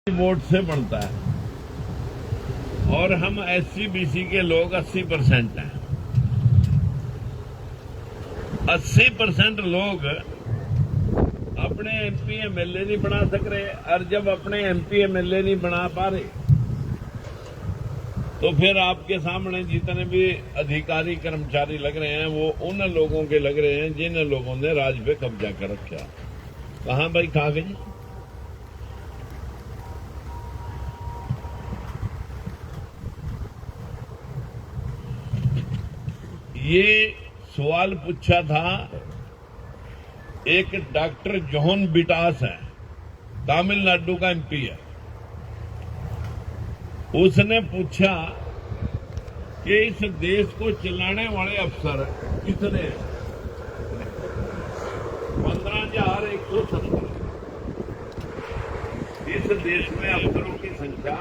Vote से बनता है और हम एससी बीसी के लोग 80% हैं। 80% लोग अपने एमपी एमएलए नहीं बना सक रहे, और जब अपने एमपी एमएलए नहीं बना पा रहे तो फिर आपके सामने जितने भी अधिकारी कर्मचारी लग रहे हैं वो उन लोगों के लग रहे हैं जिन लोगों ने राज पे कब्जा कर रखा। कहां भाई कागज? ये सवाल पूछा था एक डॉक्टर जॉन बिटास है, तमिलनाडु का एमपी है। उसने पूछा कि इस देश को चलाने वाले अफसर कितने हैं? 15,170। इस देश में अफसरों की संख्या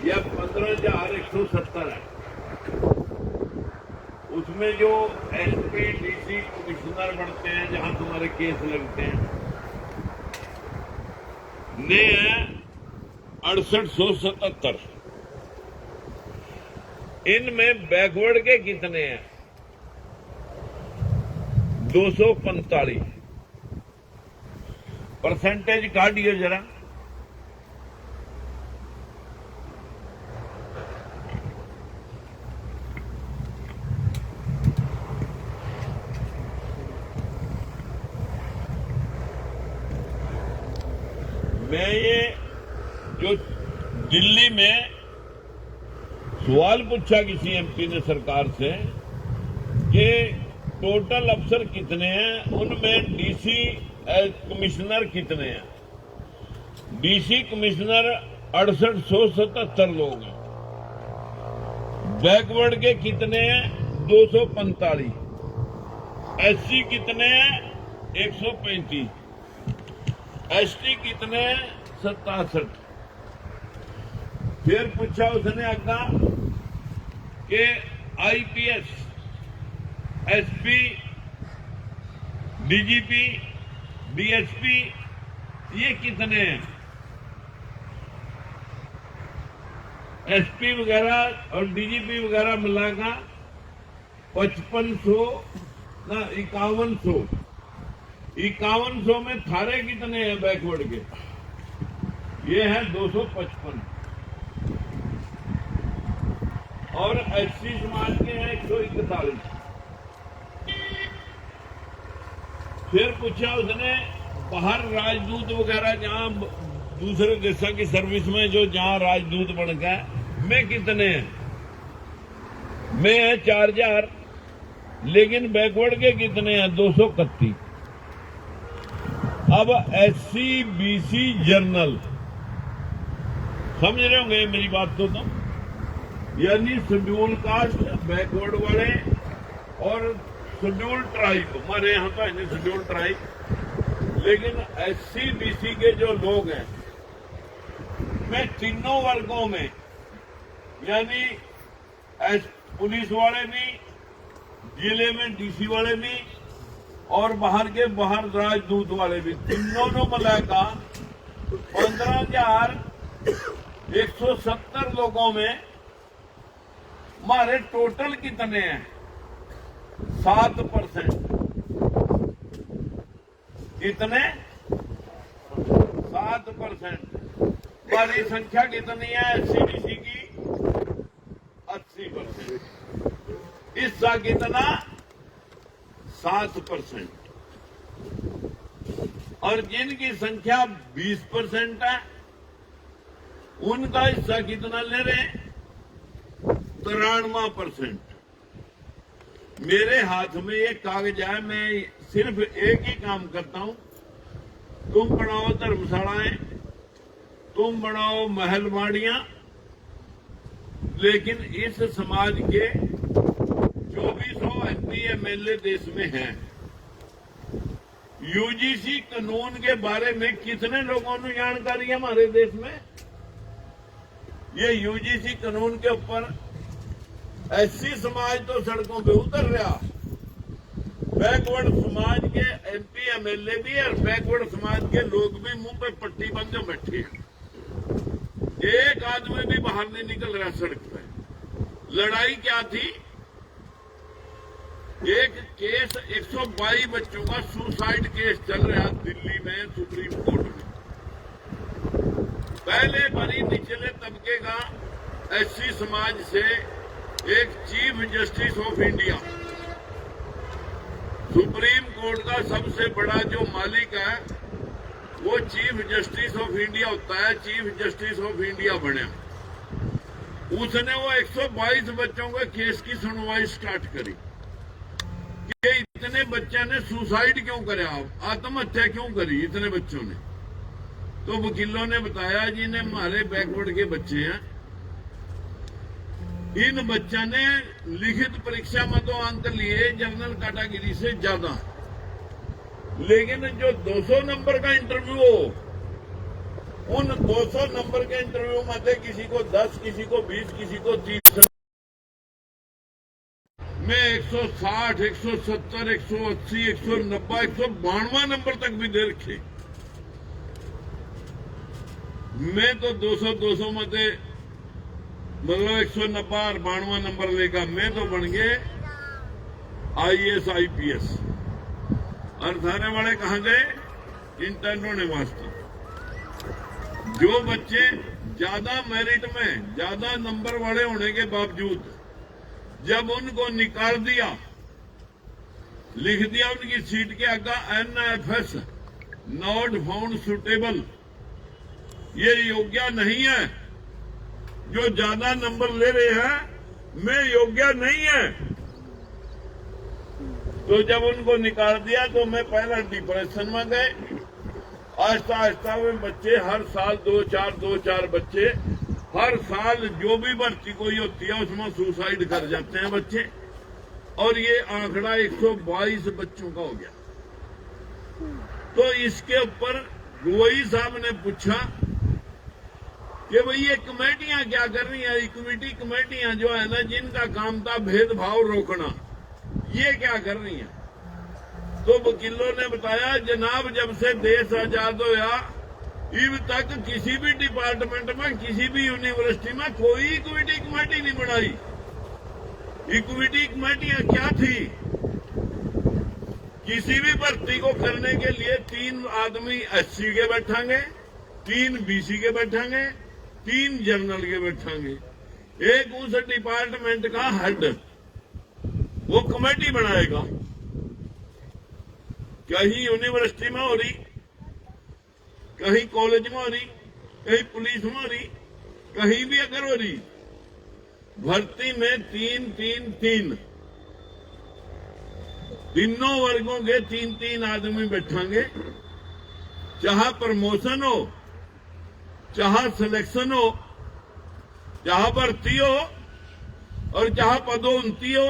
यह 15,170 है। उसमें जो एसपी डीसी कमिश्नर बनते हैं, जहां तुम्हारे केस लगते हैं, ने 6877। इनमें बैकवर्ड के कितने हैं? 245। परसेंटेज काटिए जरा। मैं ये जो दिल्ली में सवाल पूछा किसी एमपी ने सरकार से कि टोटल अफसर कितने हैं, उनमें डीसी कमिश्नर कितने हैं? डीसी कमिश्नर 6877 लोग हैं। बैकवर्ड के कितने हैं? 245। एससी कितने हैं? 135। एसटी कितने? 67। फिर पूछा उसने आगा कि आईपीएस, एसपी, डीजीपी, डीएसपी ये कितने हैं? एसपी वगैरह और डीजीपी वगैरह मिलाकर 5500 ना 5100। 5100 में थारे कितने हैं बैकवर्ड के? ये है 255। और एससी समाज के हैं 141। फिर पूछा उसने बाहर राजदूत वगैरह जहां दूसरे देशों की सर्विस में जो जहां राजदूत बन गए, में कितने हैं? में है 4000। लेकिन बैकवर्ड के कितने हैं? 231। अब एससी बीसी जर्नल, समझ रहे होंगे मेरी बात तो तुम, यानी शेड्यूल कास्ट, बैकवर्ड वाले और शेड्यूल ट्राइब। हमारे यहां तो है शेड्यूल ट्राइब, लेकिन एससी बीसी के जो लोग हैं मैं तीनों वर्गों में, यानी पुलिस वाले भी, जिले में डीसी वाले भी और बाहर के बाहर राजदूत वाले भी, तीनों मिलाकर 15,170 लोगों में हमारे टोटल कितने हैं? 7%। कितने? 7%। हमारी संख्या कितनी है एससीडीसी की? 80%। हिस्सा कितना? 7%। और जिनकी संख्या 20% है उनका हिस्सा कितना ले रहे हैं? 93%। मेरे हाथ में ये कागज है, मैं सिर्फ एक ही काम करता हूं। तुम बनाओ धर्मशालाएं, तुम बनाओ महलवाड़ियां, लेकिन इस समाज के 2400 एमपी एमएलए देश में हैं। यूजीसी कानून के बारे में कितने लोगों को जानकारी है हमारे देश में? ये यूजीसी कानून के ऊपर एससी समाज तो सड़कों पे उतर रहा, बैकवर्ड समाज के MP MLA भी और बैकवर्ड समाज के लोग भी मुंह पे पट्टी बंद जो बैठे हैं। एक आदमी भी बाहर नहीं निकल रहा सड़क पे। लड़ाई क्या थी? एक केस 122 बच्चों का सुसाइड केस चल रहा दिल्ली में सुप्रीम कोर्ट में। पहले बड़ी निचले तबके का SC समाज से एक chief justice of India, supreme court का सबसे बड़ा जो मालिक है वो चीफ जस्टिस ऑफ इंडिया होता है, चीफ जस्टिस ऑफ इंडिया बने। उसने वो 122 बच्चों के केस की सुनवाई स्टार्ट करी कि इतने बच्चों ने सुसाइड क्यों करे, आत्महत्या क्यों करी इतने बच्चों ने। तो वकीलों ने बताया जी ने हमारे बैकवर्ड के बच्चे हैं, इन बच्चों ने लिखित परीक्षा में तो अंक लिए जनरल कैटेगरी से ज्यादा, लेकिन जो 200 नंबर का इंटरव्यू हो, उन 200 नंबर के इंटरव्यू में से किसी को 10, किसी को 20, किसी को 30 में 160, 170, 180, 190, 192 नंबर तक भी दे रखे। मैं तो 200 में से मतलब 190 और 92 नंबर लेकर मैं तो बन गए IAS IPS। और थाने वाले कहाँ गए? इंटर्नों ने वास्ता। जो बच्चे ज्यादा मेरिट में ज्यादा नंबर वाले होने के बावजूद जब उनको निकाल दिया, लिख दिया उनकी सीट के आगे NFS नॉट फाउंड सुटेबल, ये योग्य नहीं है, जो ज्यादा नंबर ले रहे हैं मैं योग्य नहीं है। तो जब उनको निकाल दिया तो मैं पहला डिप्रेशन में गए। आहिस्ता आहिस्ता वे बच्चे हर साल 2-4 बच्चे हर साल जो भी भर्ती कोई होती है उसमें सुसाइड कर जाते हैं बच्चे, और ये आंकड़ा 122 बच्चों का हो गया। तो इसके ऊपर गोई साहब ने पूछा कि भाई ये कमेटियां क्या कर रही हैं, इक्विटी कमेटियां जो है ना जिनका काम था भेदभाव रोकना, ये क्या कर रही हैं? तो वकीलों ने बताया जनाब जब से देश आजाद होया अब तक किसी भी डिपार्टमेंट में किसी भी यूनिवर्सिटी में कोई इक्विटी कमेटी नहीं बनाई। इक्विटी कमेटियां क्या थी? किसी भी भर्ती को करने के लिए 3 आदमी SC के बैठांगे, 3 BC के बैठांगे, 3 जनरल के बैठांगे, एक उस डिपार्टमेंट का हेड वो कमेटी बनाएगा। कहीं यूनिवर्सिटी में हो रही, कहीं कॉलेज में हो रही, कहीं पुलिस में हो रही, कहीं भी अगर हो रही, भर्ती में 3 तीनों वर्गों के 3 आदमी बैठांगे। चाहे प्रमोशन हो, चाहे सिलेक्शन हो, चाहे भर्ती हो और चाहे पदोन्नति हो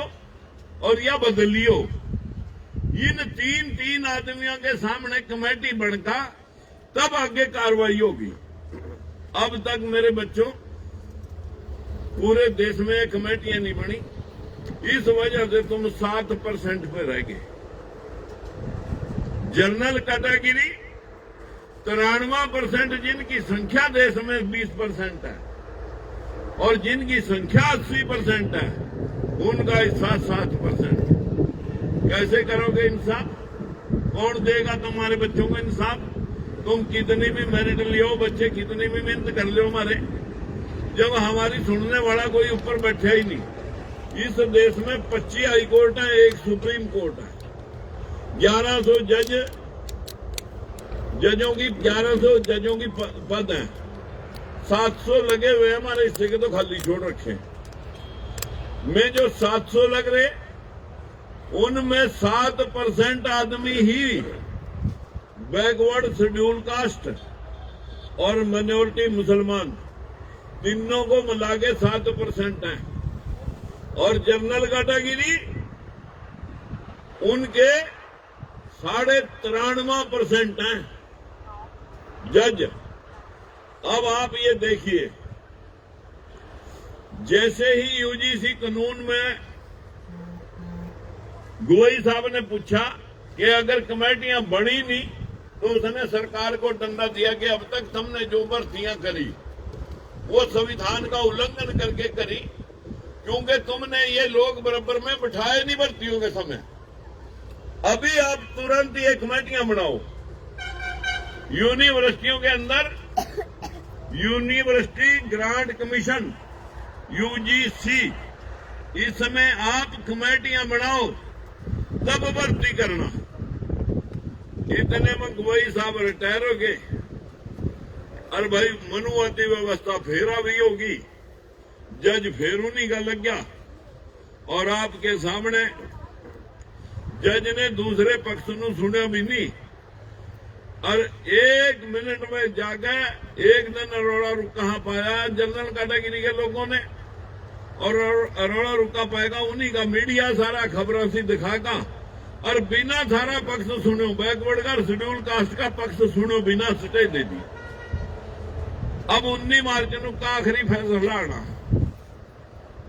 और या बदली हो, इन 3 आदमियों के सामने कमेटी बनता तब आगे कार्रवाई होगी। अब तक मेरे बच्चों पूरे देश में कमेटियां नहीं बनी, इस वजह से तुम 7% पे रह गए। जनरल कैटेगरी 93%, जिनकी संख्या देश में 20% है और जिनकी संख्या 80% है, उनका हिस्सा 7%। कैसे करोगे इंसाफ? कौन देगा तुम्हारे बच्चों को इंसाफ? तुम कितनी भी मेरिट लियो, बच्चे कितनी भी मेहनत कर लो हमारे, जब हमारी सुनने वाला कोई ऊपर बैठा ही नहीं। इस देश में 25 हाई कोर्ट है, एक सुप्रीम कोर्ट है, 1100 जजों की पद है, 700 लगे हुए हमारे हिस्से के तो खाली छोड़ रखे। में जो 700 लग रहे उनमें 7% आदमी ही बैकवर्ड शेड्यूल कास्ट और माइनॉरिटी मुसलमान, तीनों को मिला के 7% है। और जनरल कैटेगरी उनके 93.5% हैं जज। अब आप ये देखिए, जैसे ही UGC कानून में गोई साहब ने पूछा कि अगर कमेटियां बनी नहीं तो उसने सरकार को डंडा दिया कि अब तक तुमने जो भर्तियां करी वो संविधान का उल्लंघन करके करी, क्योंकि तुमने ये लोग बराबर में बिठाए नहीं भर्तियों के समय। अभी आप तुरंत ये कमेटियां बनाओ। यूनिवर्सिटियों के अंदर यूनिवर्सिटी ग्रांट कमीशन यूजीसी, इस समय आप कमेटियां बनाओ तब भर्ती करना। इतने में गोई साहब रिटायर हो गए और भाई मनुवादी व्यवस्था फेरा भी होगी, जज फिर उन्हीं का लग गया और आपके सामने जज ने दूसरे पक्ष ਨੂੰ सुनिया भी नहीं और 1 मिनट में जाकर एक दिन अरोड़ा रुका पाया जनरल कैटेगरी के लोगों ने, और अरोड़ा रुका पाएगा उन्हीं का मीडिया सारा खबरों से दिखाएगा और बिना सारा पक्ष सुनो बैकवर्ड का शेड्यूल कास्ट का पक्ष सुनो बिना स्टे दे दी। अब 19 मार्च का आखिरी फैसला आना,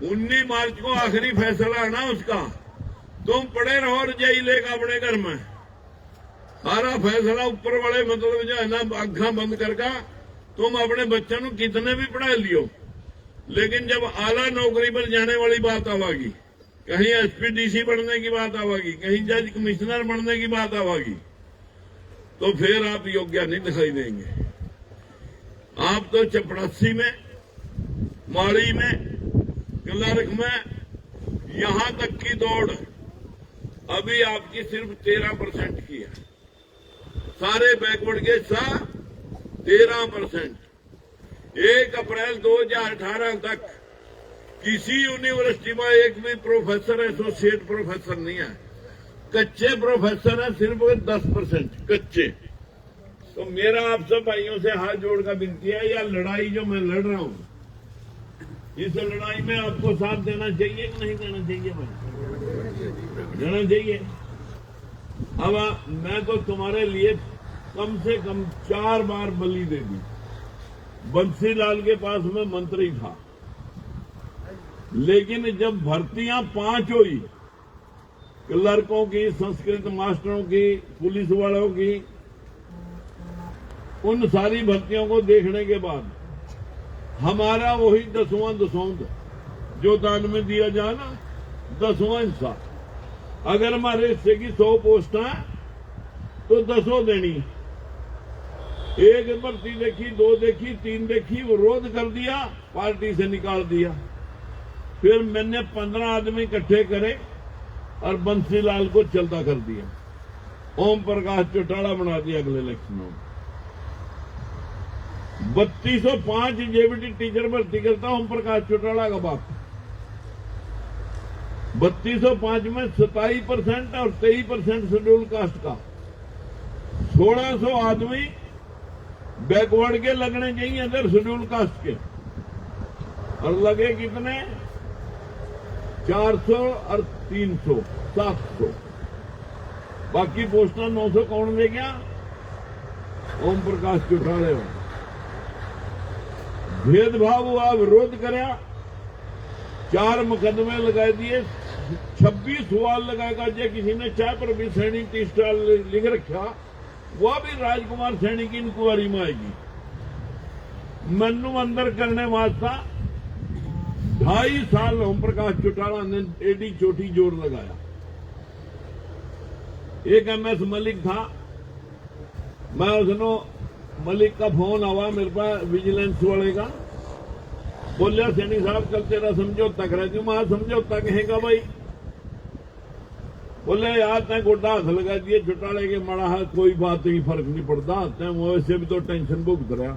19 मार्च को आखिरी फैसला आना उसका। तुम पड़े रहो और रजाई लेगा अपने घर में, सारा फैसला ऊपर वाले मतलब जो है ना आंखा बंद करके तुम अपने बच्चों को कितने भी पढ़ा लियो, लेकिन जब आला नौकरी पर जाने वाली बात आवेगी, कहीं एसपीडीसी बनने की बात आवेगी, कहीं जज कमिश्नर बनने की बात आवेगी, तो फिर आप योग्य नहीं दिखाई देंगे। आप तो चपरासी में, माड़ी में, क्लर्क में, यहां तक की दौड़ अभी आपकी सिर्फ 13% की है। सारे बैकवर्ड के साथ 13%। 1 अप्रैल 2018 तक किसी यूनिवर्सिटी में एक भी प्रोफेसर एसोसिएट प्रोफेसर नहीं है, कच्चे प्रोफेसर है सिर्फ 10% कच्चे। तो मेरा आप सब भाइयों से हाथ जोड़कर विनती है, यह लड़ाई जो मैं लड़ रहा हूं, इस लड़ाई में आपको साथ देना चाहिए कि नहीं देना चाहिए? भाई देना चाहिए। अब मैं तो तुम्हारे लिए कम से कम 4 बार बलि दे दी। बंसीलाल के पास में मंत्री था, लेकिन जब भर्तियां 5 हुई, क्लर्कों की, संस्कृत मास्टरों की, पुलिस वालों की, उन सारी भर्तियों को देखने के बाद हमारा वही 10वां दशौंध जो दान में दिया जाए ना, 10वां हिस्सा, अगर हमारे हिस्से की 100 पोस्ट है तो 10 देनी। एक भर्ती देखी, 2 देखी, 3 देखी, विरोध कर दिया, पार्टी से निकाल दिया। फिर मैंने 15 आदमी इकट्ठे करे और बंसीलाल को चलता कर दिया, ओम प्रकाश चौटाला बना दिया अगले इलेक्शन में। 3205 जेबीटी टीचर भर्ती करता ओम प्रकाश चौटाला का बाप। 3205 में 27% और 23% शेड्यूल कास्ट का, 1600 आदमी बैकवर्ड के लगने चाहिए अंदर शेड्यूल कास्ट के, और लगे कितने? 400 और 300, 700। बाकी पोस्टर 900 कौन दे गया? ओम प्रकाश चौटाले। भेदभाव हुआ, विरोध कराया, 4 मुकदमे लगा दिए, 26 सवाल लगाएगा। जो किसी ने चाय पर भी सैनी टी स्टाल लिख रखा, वह भी राजकुमार सैनी की इंक्वायरी में आएगी। मनु अंदर करने वास्ता 2.5 साल ओम प्रकाश चौटाला ने एडी चोटी जोर लगाया। एक MS मलिक था, मैं उसनो मलिक का फोन आवा मेरे पास विजिलेंस वाले का, बोलिया सैनी साहब कल तेरा समझौता करा दूं। मैं समझौता कहेगा भाई? बोले यार तय गोड्डा हाथ लगा दिए चौटाले के, माड़ा हाथ कोई बात नहीं, फर्क नहीं पड़ता, तय वैसे भी तो टेंशन भुगत रहा।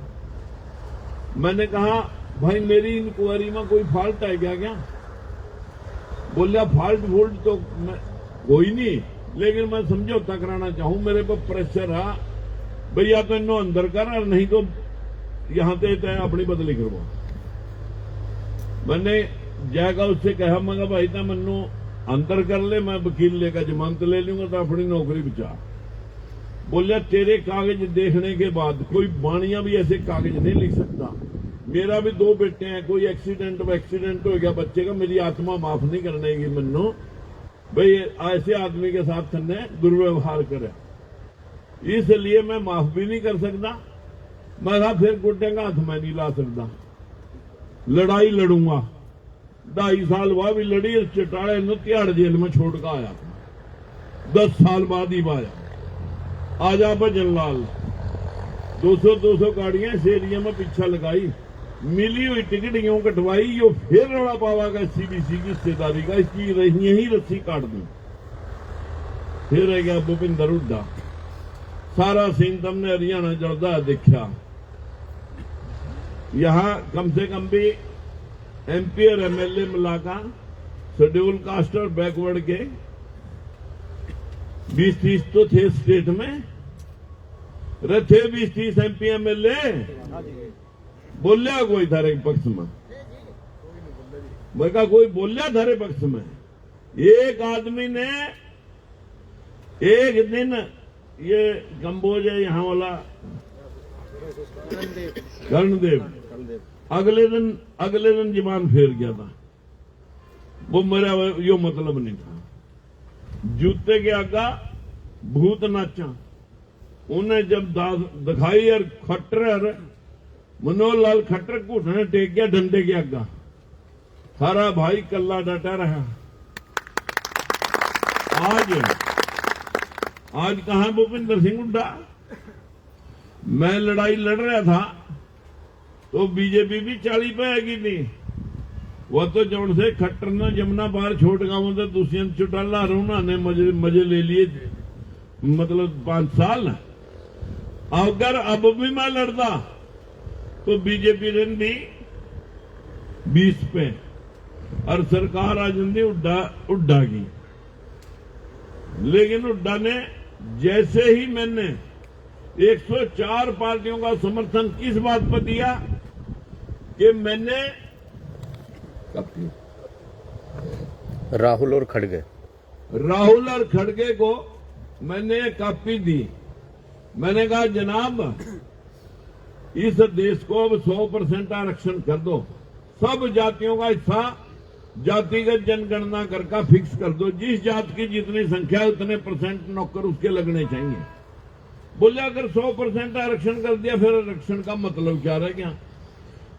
मैंने कहा भाई मेरी इंक्वायरी में कोई फॉल्ट है क्या? बोलिया फॉल्ट तो कोई नहीं, लेकिन मैं समझौता कराना चाहूं, मेरे पर प्रेशर है भैया, तो इन्हों अंदर कर, और नहीं तो यहां तय अपनी बदली करवा। मैंने जाएगा उससे कहा, मैं भाई तो मनु अंतर कर ले, मैं वकील लेकर जमानत ले लूंगा तो अपनी नौकरी बचा। बोलिया तेरे कागज देखने के बाद कोई बाणिया भी ऐसे कागज नहीं लिख सकता। मेरा भी 2 बेटे हैं, कोई एक्सीडेंट हो गया बच्चे का, मेरी आत्मा माफ नहीं करने की मनु, भाई ऐसे आदमी के साथ ने दुर्व्यवहार करे, इसलिए मैं माफ भी नहीं कर सकता। मैं कहा फिर गुड्डे का हाथ में नहीं ला सकता, लड़ाई लड़ूंगा। 2.5 साल बाद भी लड़ी, इस चटाड़े ने तिहाड़ जेल में छोड़ कर आया, 10 साल बाद ही आया। आजा भजन लाल 200 गाड़ियां इस एरिया में पीछा लगाई, मिली हुई टिकट यूं कटवाई, यो फिर रौला पावागा सीबीसी की हिस्सेदारी का, इसकी यही रस्सी काट दी। फिर रह गया भूपिंदर हुड्डा। सारा सीन तुमने हरियाणा जलदा देखा। यहां कम से कम भी एमपी और एमएलए मिलाकर शेड्यूल कास्ट और बैकवर्ड के 20-30 तो थे स्टेट में, थे 20-30 एमपी एमएलए। बोलिया कोई थारे पक्ष में? मैं कहा कोई बोलिया थारे पक्ष में? एक आदमी ने एक दिन, ये कंबोज है यहां वाला कर्णदेव, अगले दिन जबान फेर गया था। वो मेरा यो मतलब नहीं था। जूते के आगा भूत नाचा, उन्हें जब दिखाई और खट्टर मनोहर लाल खट्टर घुटने टेक गया डंडे के आगा, सारा भाई कल्ला डटा रहा। आज कहां भूपिंदर सिंह हुड्डा? मैं लड़ाई लड़ रहा था तो बीजेपी भी 40 पे आएगी थी। वो तो जौन से खट्टर ने जमुना पार छोड़ गांव से दुष्यंत चौटाला रोना ने मजे ले लिए, मतलब 5 साल। अगर अब भी मैं लड़ता तो बीजेपी रहती 20 पे और सरकार आ जाती हुड्डा की। लेकिन हुड्डा ने जैसे ही मैंने 104 पार्टियों का समर्थन किस बात पर दिया कि मैंने राहुल और खड़गे को मैंने कॉपी दी। मैंने कहा जनाब इस देश को अब 100% आरक्षण कर दो, सब जातियों का हिस्सा जातिगत जनगणना करके फिक्स कर दो, जिस जात की जितनी संख्या है उतने % नौकर उसके लगने चाहिए। बोले अगर 100% आरक्षण कर दिया फिर आरक्षण का मतलब क्या रह गया?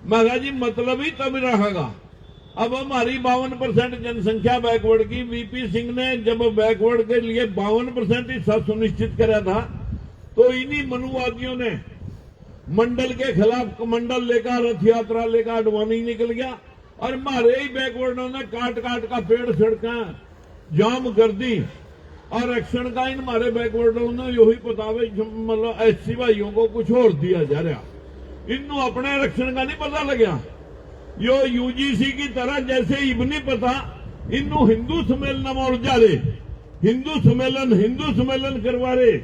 मैं कहा जी मतलब ही तब रहेगा। अब हमारी 52% जनसंख्या बैकवर्ड की, वीपी सिंह ने जब बैकवर्ड के लिए 52% हिस्सा सुनिश्चित कराया था तो इन्हीं मनुवादियों ने मंडल के खिलाफ मंडल लेकर रथ यात्रा लेकर अडवाणी निकल गया और हमारे ही बैकवर्डों ने काट का पेड़ सड़कें जाम कर दी। और आरक्षण का इन हमारे बैकवर्डों ने यही बतावे, मतलब एससी भाइयों को कुछ और दिया जा रहा, इन्हों अपने आरक्षण का नहीं पता लगा। यो यूजीसी की तरह जैसे इब नहीं पता, इन्हों हिंदू सम्मेलन और जा रहे, हिंदू सम्मेलन करवा रहे,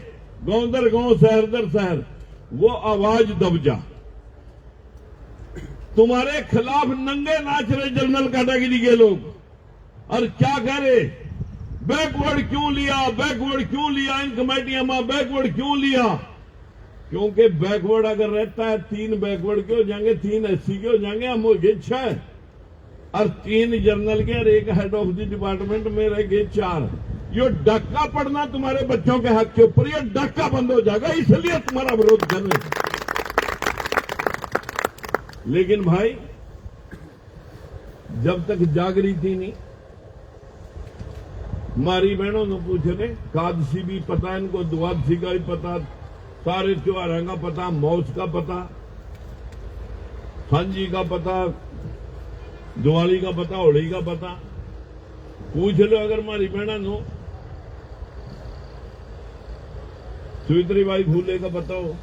गांव दर गांव शहर दर शहर। वो आवाज दब जा, तुम्हारे खिलाफ नंगे नाच रहे जनरल कैटेगरी के लोग। और क्या कह रहे? बैकवर्ड क्यों लिया इन कमेटियां में, बैकवर्ड क्यों लिया? क्योंकि बैकवर्ड अगर रहता है 3 बैकवर्ड के हो जाएंगे, 3 एससी के हो जाएंगे, हम हो गए 6 और 3 जनरल के और 1 हेड ऑफ द डिपार्टमेंट में रह गए 4। यो डाका पड़ना तुम्हारे बच्चों के हक के ऊपर, ये डाका बंद हो जाएगा, इसलिए तुम्हारा विरोध कर रहे। लेकिन भाई जब तक जागृति नहीं, हमारी बहनों ने पूछ रहे, कादसी भी पता इनको, द्वादशी का भी पता, सारे त्योहारों का पता, मौज का पता, सांझी का पता, दिवाली का पता, होली का पता। पूछ लो अगर हमारी बहना नो सावित्रीबाई फूले का पता हो,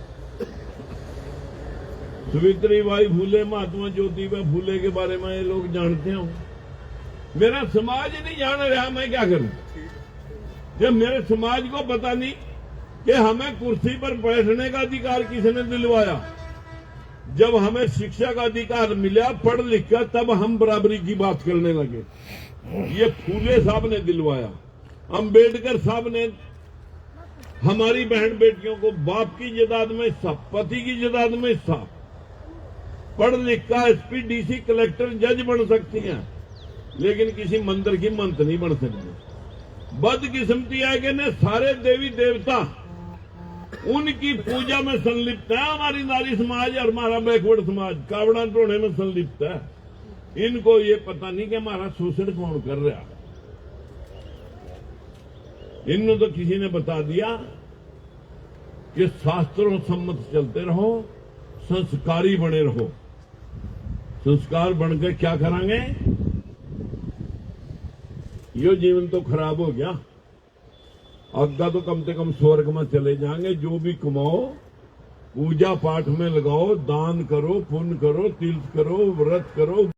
सावित्रीबाई फूले, महात्मा ज्योतिबा फूले के बारे में ये लोग जानते हो। मेरा समाज नहीं जान रहा, मैं क्या करूं? जब मेरे समाज को पता नहीं कि हमें कुर्सी पर बैठने का अधिकार किसने दिलवाया, जब हमें शिक्षा का अधिकार मिला पढ़ लिख कर, तब हम बराबरी की बात करने लगे। ये फूले साहब ने दिलवाया, अंबेडकर साहब ने हमारी बहन बेटियों को बाप की जायदाद में हिस्सा, पति की जायदाद में हिस्सा, पढ़ लिख का एसपी, डीसी, कलेक्टर, जज बन सकती हैं, लेकिन किसी मंदिर की मंत नहीं बन सकती। बदकिस्मती है कि ने सारे देवी देवता उनकी पूजा में संलिप्त है। हमारी नारी समाज और हमारा बैकवर्ड समाज कावड़ा ढोने में संलिप्त है। इनको ये पता नहीं कि हमारा शोषण कौन कर रहा। इन्हों तो किसी ने बता दिया कि शास्त्रों सम्मत चलते रहो, संस्कारी बने रहो। संस्कार बनकर क्या करांगे? यो जीवन तो खराब हो गया। अग्गा तो कम से कम स्वर्ग में चले जाएंगे। जो भी कमाओ पूजा पाठ में लगाओ, दान करो, पुण्य करो, तीर्थ करो, व्रत करो।